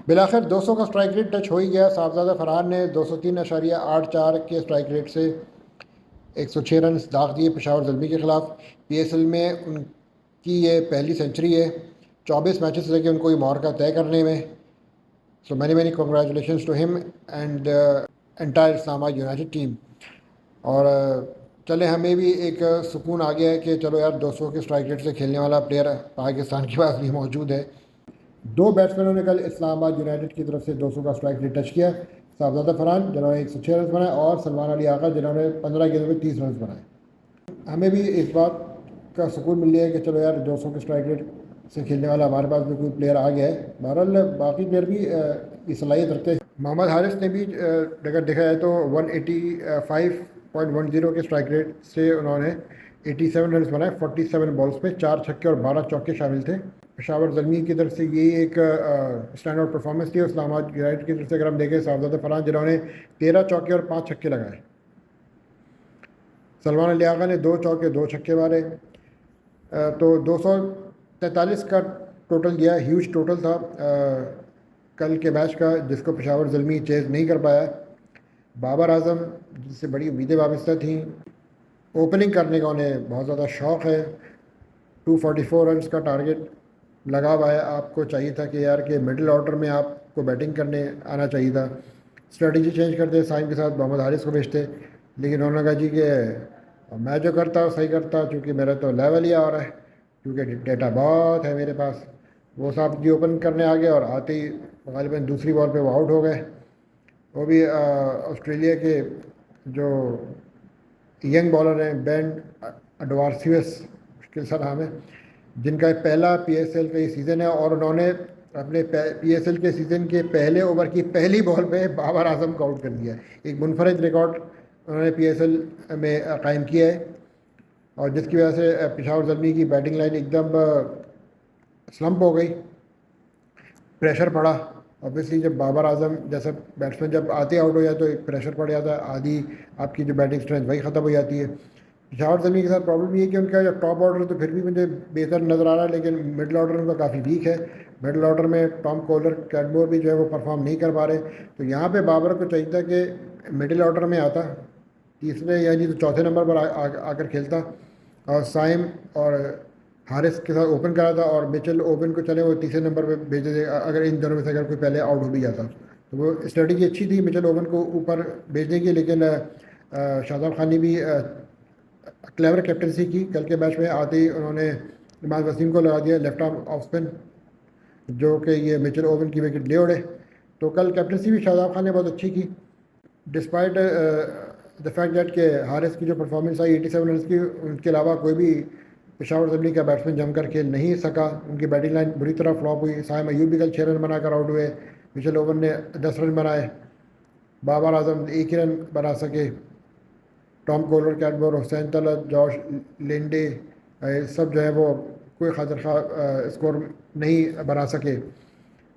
بالآخر 200 کا strike rate touch ہو ہی گیا. صاحبزادہ فرحان نے 203.84 کے اسٹرائک ریٹ سے 106 رنز داغ دیے پشاور زلمی کے خلاف. پی ایس ایل میں ان کی یہ پہلی سنچری ہے 24 میچز سے لے کے ان کو یہ مورکہ طے کرنے میں. سو مینی کنگریچولیشنز ٹو ہم اینڈ انٹائر اسلام آباد یونائٹیڈ ٹیم. اور چلے ہمیں بھی ایک سکون آ گیا ہے کہ چلو یار 200 کے اسٹرائک ریٹ سے کھیلنے والا پلیئر پاکستان کے پاس بھی موجود ہے. 2 بیٹسمینوں نے کل اسلام آباد یونائٹیڈ کی طرف سے 200 کا اسٹرائک ریٹ ٹچ کیا. صاحبزادہ فرحان جنہوں نے 106 رنز بنائے اور سلمان علی آغا جنہوں نے 15 گیندوں میں 30 رنز بنائے. ہمیں بھی اس بات کا سکون مل گیا ہے کہ چلو یار 200 کے اسٹرائک ریٹ سے کھیلنے والا ہمارے پاس بھی کوئی پلیئر آ گیا ہے. بہرحال باقی پلیئر بھی یہ صلاحیت رکھتے ہیں. محمد حارث نے بھی اگر دیکھا جائے تو 185.10 کے اسٹرائک ریٹ سے انہوں نے 87 رنز بنائے 47 بالز پہ. 4 چھکے اور 12 چوکے شامل تھے. پشاور زلمی کی طرف سے یہ ایک اسٹینڈ آؤٹ پرفارمنس تھی. اسلام آباد یونائٹیڈ کی طرف سے اگر ہم دیکھیں صاحبزادہ فرحان جنہوں نے 13 چوکے اور 5 چھکے لگائے. سلمان علی آغا نے 2 چوکے 2 چھکے مارے. تو 243 کا ٹوٹل دیا. ہیوج ٹوٹل تھا کل کے میچ کا جس کو پشاور زلمی چیز نہیں کر پایا. بابر اعظم جس سے بڑی امیدیں وابستہ تھیں، اوپننگ کرنے کا انہیں بہت زیادہ شوق ہے. 244 رنز کا ٹارگٹ لگا ہوا ہے. آپ کو چاہیے تھا کہ یار کہ مڈل آرڈر میں آپ کو بیٹنگ کرنے آنا چاہیے تھا. اسٹریٹجی چینج کرتے سائم کے ساتھ محمد حارث کو بھیجتے، لیکن انہوں نے کہا جی کہ میں جو کرتا ہوں صحیح کرتا ہوں چونکہ میرا تو لیول ہی آ رہا ہے، کیونکہ ڈیٹا بہت ہے میرے پاس. وہ صاحب جی اوپن کرنے آ گئے اور آتے ہی غالباً دوسری بال پہ وہ آؤٹ ہو گئے. وہ بھی آسٹریلیا کے جو ینگ بالر ہیں بین اڈوارسیوس مشکل سا نام ہے، جن کا پہلا پی ایس ایل کا یہ سیزن ہے، اور انہوں نے اپنے پی ایس ایل کے سیزن کے پہلے اوور کی پہلی بال پہ بابر اعظم کو آؤٹ کر دیا. ایک منفرد ریکارڈ انہوں نے پی ایس ایل میں قائم کیا ہے، اور جس کی وجہ سے پشاور زلمی کی بیٹنگ لائن ایک دم سلمپ ہو گئی. پریشر پڑا. اوبیسلی جب بابر اعظم جیسا بیٹسمین جب آتے آؤٹ ہو جائے تو ایک پریشر پڑ جاتا ہے، آدھی آپ کی جو بیٹنگ اسٹرینتھ وہی ختم ہو جاتی ہے. پشاور زلمی کے ساتھ پرابلم یہ ہے کہ ان کا جو ٹاپ آرڈر تو پھر بھی مجھے بہتر نظر آ رہا ہے، لیکن مڈل آرڈر ان کا کافی ویک ہے. مڈل آرڈر میں ٹام کولر کیٹمور بھی جو ہے وہ پرفارم نہیں کر پا رہے. تو یہاں پہ بابر کو چاہیے تھا کہ مڈل آرڈر میں آتا، تیسرے یا نہیں تو چوتھے نمبر پر آ کر کھیلتا، اور سائم اور حارث کے ساتھ اوپن کرا تھا، اور مچل اوپن کو چلے وہ تیسرے نمبر پہ بھیجے تھے اگر ان دونوں میں سے اگر کوئی پہلے آؤٹ ہو بھی جاتا. تو وہ اسٹریٹجی اچھی تھی مچل اوپن کو اوپر بھیجنے کی، لیکن شاداب خان نے بھی کلیور کیپٹنسی کی. کل کے میچ میں آتے ہی انہوں نے نماز وسیم کو لگا دیا لیفٹ آرم آف اسپن، جو کہ یہ مچل اوون کی وکٹ لے اڑے. تو کل کیپٹنسی بھی شاداب خان نے بہت اچھی کی، ڈسپائٹ دا فیکٹ دیٹ کہ حارث کی جو پرفارمنس آئی 87 رنز کی، ان کے علاوہ کوئی بھی پشاور زلمی کا بیٹسمین جم کر کھیل نہیں سکا. ان کی بیٹنگ لائن بری طرح فلاپ ہوئی. سائم ایوب بھی کل 6 رن بنا کر آؤٹ ہوئے. مچل اوون نے 10 رن بنائے. بابر اعظم 1 ہی رن بنا سکے. ٹام کولر کیٹمور حسین طلعت جوش لینڈے سب جو ہے وہ کوئی خاطر خواہ اسکور نہیں بنا سکے.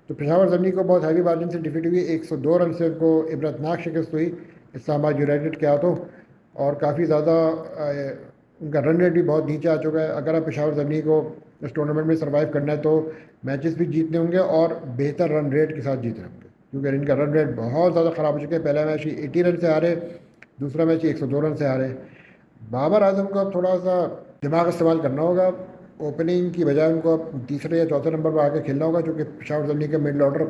تو پشاور زلمی کو بہت ہیوی مارجن سے ڈیفیٹ ہوئی. 102 رن سے ان کو عبرتناک شکست ہوئی اسلام آباد یونائٹیڈ کے ہاتھوں، اور کافی زیادہ ان کا رن ریٹ بھی بہت نیچے آ چکا ہے. اگر آپ پشاور زلمی کو اس ٹورنامنٹ میں سروائیو کرنا ہے تو میچز بھی جیتنے ہوں گے اور بہتر رن ریٹ کے ساتھ جیتنے ہوں گے، کیونکہ ان کا رن ریٹ بہت زیادہ خراب ہو چکا ہے. پہلا میچ ہی 80 رن سے ہارے، دوسرا میچ ہی 102 رن سے ہارے. بابر اعظم کو اب تھوڑا سا دماغ استعمال کرنا ہوگا. اوپننگ کی بجائے ان کو اب تیسرے یا چوتھے نمبر پر آ کے کھیلنا ہوگا، چونکہ پشاور زلمی کا مڈل آرڈر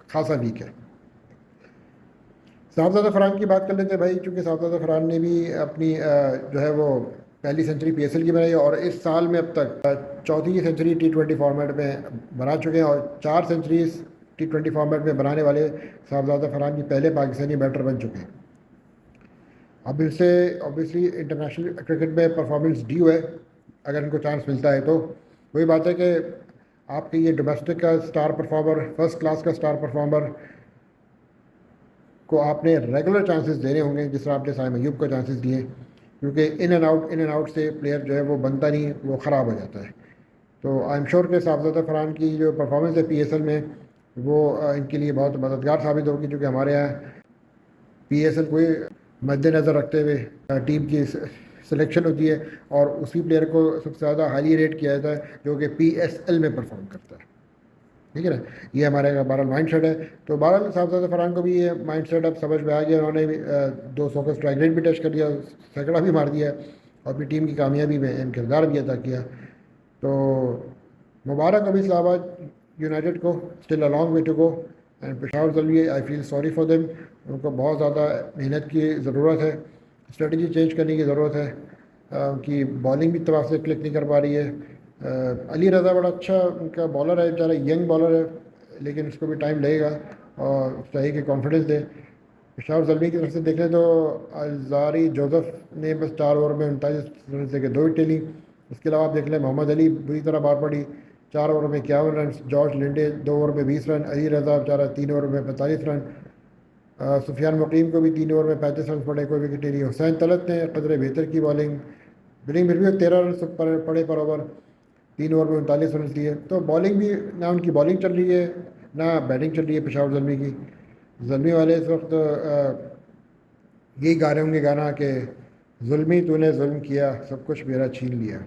خاصا ویک ہے. صاحبزادہ فرحان کی بات کر لیتے ہیں بھائی، چونکہ صاحبزادہ فرحان نے بھی اپنی جو ہے وہ پہلی سنچری پی ایس ایل کی بنائی، اور اس سال میں اب تک چوتھی سنچری T20 فارمیٹ میں بنا چکے ہیں، اور 4 سنچریز T20 فارمیٹ میں بنانے والے صاحبزادہ فرحان کی پہلے پاکستانی بیٹر بن چکے ہیں. اب ان سے اوبیسلی انٹرنیشنل کرکٹ میں پرفارمنس ڈیو ہے، اگر ان کو چانس ملتا ہے تو. وہی بات ہے کہ آپ کے یہ ڈومیسٹک کا اسٹار پرفارمر، فرسٹ کلاس کا اسٹار پرفارمر کو آپ نے ریگولر چانسز دینے ہوں گے، جس طرح آپ نے سائم ایوب کو چانسز دیے، کیونکہ ان اینڈ آؤٹ سے پلیئر جو ہے وہ بنتا نہیں، وہ خراب ہو جاتا ہے. تو آئی ایم شیور کہ صاحبزادہ فرحان کی جو پرفارمنس ہے پی ایس ایل میں وہ ان کے لیے بہت مددگار ثابت ہوگی، کیونکہ ہمارے یہاں پی ایس ایل کوئی مد نظر رکھتے ہوئے ٹیم کی سلیکشن ہوتی ہے، اور اسی پلیئر کو سب سے زیادہ ہائیلی ریٹ کیا جاتا ہے جو کہ پی ایس ایل میں پرفارم کرتا ہے. ٹھیک ہے نا. یہ ہمارے بہرحال مائنڈ سیٹ ہے. تو بہرحال صاحب فرحان کو بھی یہ مائنڈ سیٹ اب سمجھ میں آ گیا. انہوں نے بھی 200 کا اسٹرائک ریٹ بھی ٹچ کر دیا, سینکڑا بھی مار دیا, اور اپنی ٹیم کی کامیابی میں اہم کردار بھی ادا کیا. تو مبارک ابھی اسلام آباد یونائٹیڈ کو, still a long way to go. And Peshawar Zalmi, I feel sorry for them. ان کو بہت زیادہ محنت کی ضرورت ہے, اسٹریٹجی چینج کرنے کی ضرورت ہے. ان کی بالنگ بھی طرح سے کلک نہیں کر پا رہی ہے. علی رضا بڑا اچھا ان کا بالر ہے, بیچارہ ینگ بالر ہے, لیکن اس کو بھی ٹائم لگے گا, اور چاہیے کہ کانفیڈنس دے. پشاور زلمی کی طرف سے دیکھ لیں تو الزاری جوزف نے بس 4 اوور میں 39 رن سے کے 2 وکٹیں لی. اس کے علاوہ آپ دیکھ لیں محمد علی بری طرح بار پڑی, 4 اوور میں 51 رن. جارج لنڈے 2 اوور میں 20 رن. علی رضا بیچارہ 3 اوور میں 45 رن. سفیان مقیم کو بھی 3 اوور میں 35 رن پڑے, کوئی وکٹ نہیں. حسین طلعت نے قدرے بہتر کی بالنگ پھر بھی 13 رن پڑے پر اوور, 3 اوور میں 39 رنس لیے. تو بالنگ بھی نہ ان کی بالنگ چل رہی ہے نہ بیٹنگ چل رہی ہے پشاور زلمی کی. زلمی والے اس وقت یہی گا رہے ہوں گے گانا کہ ظلمی تو نے ظلم کیا, سب کچھ میرا چھین لیا.